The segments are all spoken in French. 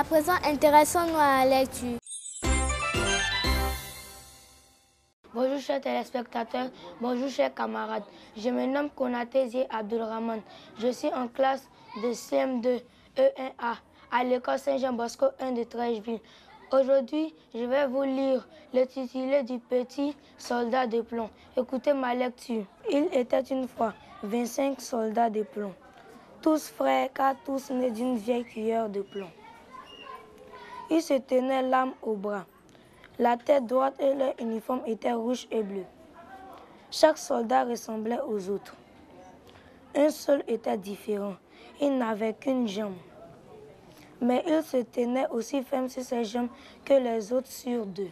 À présent, intéressons-nous à la lecture. Bonjour chers téléspectateurs, bonjour chers camarades. Je me nomme Konaté Zie Abdulrahman. Je suis en classe de CM2 E1A à l'école Saint-Jean-Bosco 1 de Trècheville. Aujourd'hui, je vais vous lire l'intitulé du petit soldat de plomb. Écoutez ma lecture. Il était une fois 25 soldats de plomb, tous frères car tous nés d'une vieille cuillère de plomb. Ils se tenaient l'arme au bras. La tête droite et leur uniforme étaient rouge et bleu. Chaque soldat ressemblait aux autres. Un seul était différent. Il n'avait qu'une jambe. Mais il se tenait aussi ferme sur ses jambes que les autres sur deux.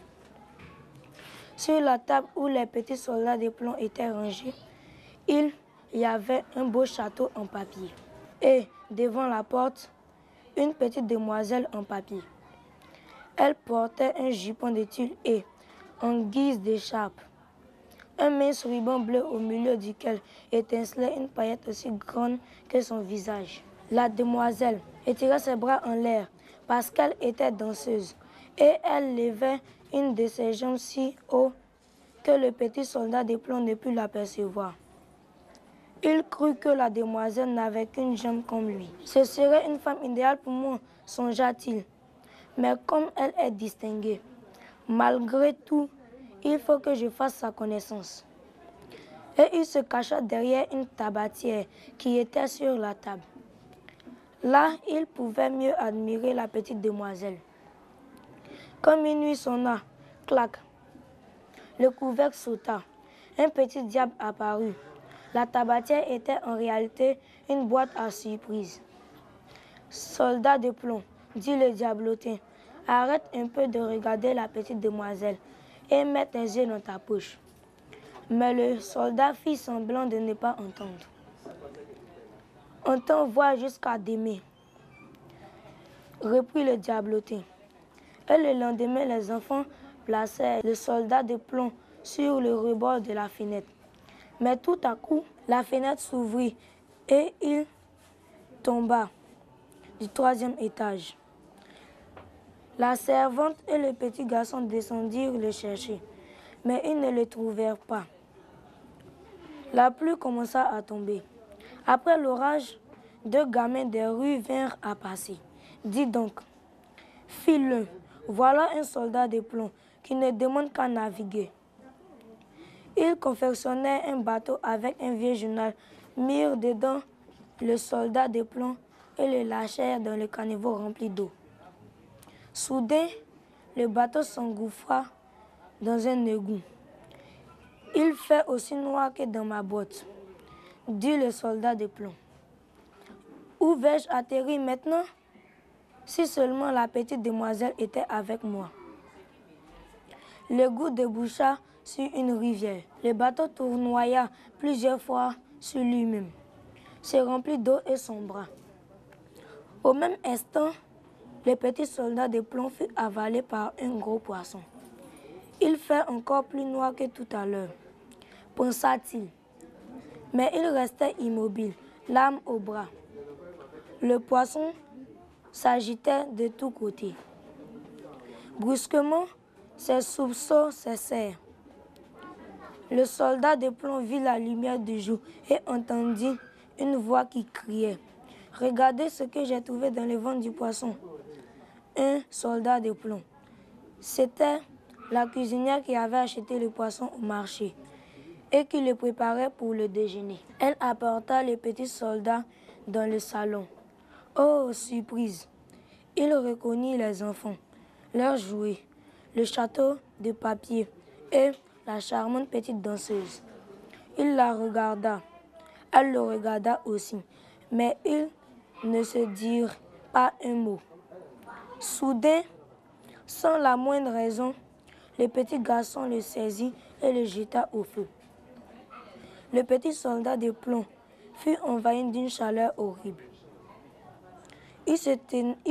Sur la table où les petits soldats de plomb étaient rangés, il y avait un beau château en papier. Et devant la porte, une petite demoiselle en papier. Elle portait un jupon de tulle et, en guise d'écharpe, un mince ruban bleu au milieu duquel étincelait une paillette aussi grande que son visage. La demoiselle étirait ses bras en l'air parce qu'elle était danseuse et elle levait une de ses jambes si haut que le petit soldat de plomb ne put l'apercevoir. Il crut que la demoiselle n'avait qu'une jambe comme lui. Ce serait une femme idéale pour moi, songea-t-il. Mais comme elle est distinguée, malgré tout, il faut que je fasse sa connaissance. Et il se cacha derrière une tabatière qui était sur la table. Là, il pouvait mieux admirer la petite demoiselle. Comme minuit sonna, clac, le couvercle sauta. Un petit diable apparut. La tabatière était en réalité une boîte à surprise. Soldat de plomb, dit le diablotin, arrête un peu de regarder la petite demoiselle et mets tes yeux dans ta poche. Mais le soldat fit semblant de ne pas entendre. On t'envoie jusqu'à demain, reprit le diablotin. Et le lendemain, les enfants placèrent le soldat de plomb sur le rebord de la fenêtre. Mais tout à coup, la fenêtre s'ouvrit et il tomba du 3e étage. La servante et le petit garçon descendirent le chercher, mais ils ne le trouvèrent pas. La pluie commença à tomber. Après l'orage, 2 gamins des rues vinrent à passer. Dis donc, file-le, voilà un soldat de plomb qui ne demande qu'à naviguer. Ils confectionnaient un bateau avec un vieux journal, mirent dedans le soldat de plomb et le lâchèrent dans le caniveau rempli d'eau. Soudain, le bateau s'engouffra dans un égout. Il fait aussi noir que dans ma boîte, dit le soldat de plomb. Où vais-je atterrir maintenant? Si seulement la petite demoiselle était avec moi. L'égout déboucha sur une rivière. Le bateau tournoya plusieurs fois sur lui-même, se remplit d'eau et sombra. Au même instant, le petit soldat de plomb fut avalé par un gros poisson. Il fait encore plus noir que tout à l'heure, pensa-t-il. Mais il restait immobile, l'arme au bras. Le poisson s'agitait de tous côtés. Brusquement, ses soupçons cessèrent. Le soldat de plomb vit la lumière du jour et entendit une voix qui criait « Regardez ce que j'ai trouvé dans le ventre du poisson !» Un soldat de plomb. C'était la cuisinière qui avait acheté le poisson au marché et qui le préparait pour le déjeuner. Elle apporta le petit soldat dans le salon. Oh, surprise! Il reconnut les enfants, leurs jouets, le château de papier et la charmante petite danseuse. Il la regarda. Elle le regarda aussi, mais ils ne se dirent pas un mot. Soudain, sans la moindre raison, le petit garçon le saisit et le jeta au feu. Le petit soldat de plomb fut envahi d'une chaleur horrible. Il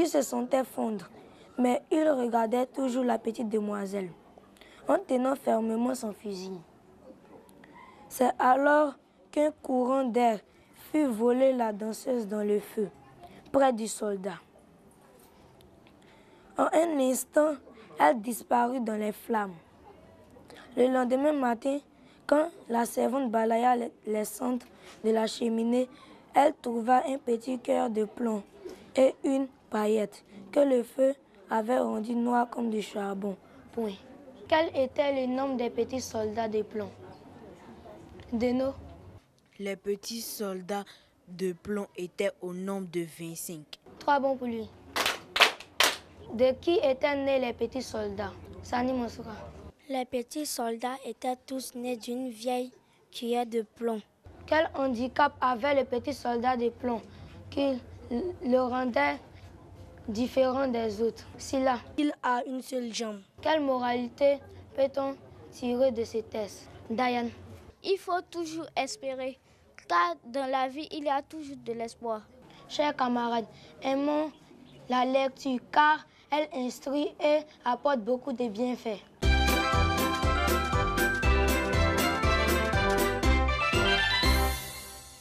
se sentait fondre, mais il regardait toujours la petite demoiselle, en tenant fermement son fusil. C'est alors qu'un courant d'air fut volé la danseuse dans le feu, près du soldat. En un instant, elle disparut dans les flammes. Le lendemain matin, quand la servante balaya les cendres de la cheminée, elle trouva un petit cœur de plomb et une paillette que le feu avait rendu noir comme du charbon. Point. Quel était le nombre des petits soldats de plomb? Deno. Les petits soldats de plomb étaient au nombre de 25. 3 bons pour lui. De qui étaient nés les petits soldats? Sani Monsouka. Les petits soldats étaient tous nés d'une vieille cuillère de plomb. Quel handicap avait le petit soldat de plomb qui le rendait différent des autres? Silla. Il a une seule jambe. Quelle moralité peut-on tirer de ces tests? Diane. Il faut toujours espérer, car dans la vie, il y a toujours de l'espoir. Chers camarades, aimons la lecture car elle instruit et apporte beaucoup de bienfaits.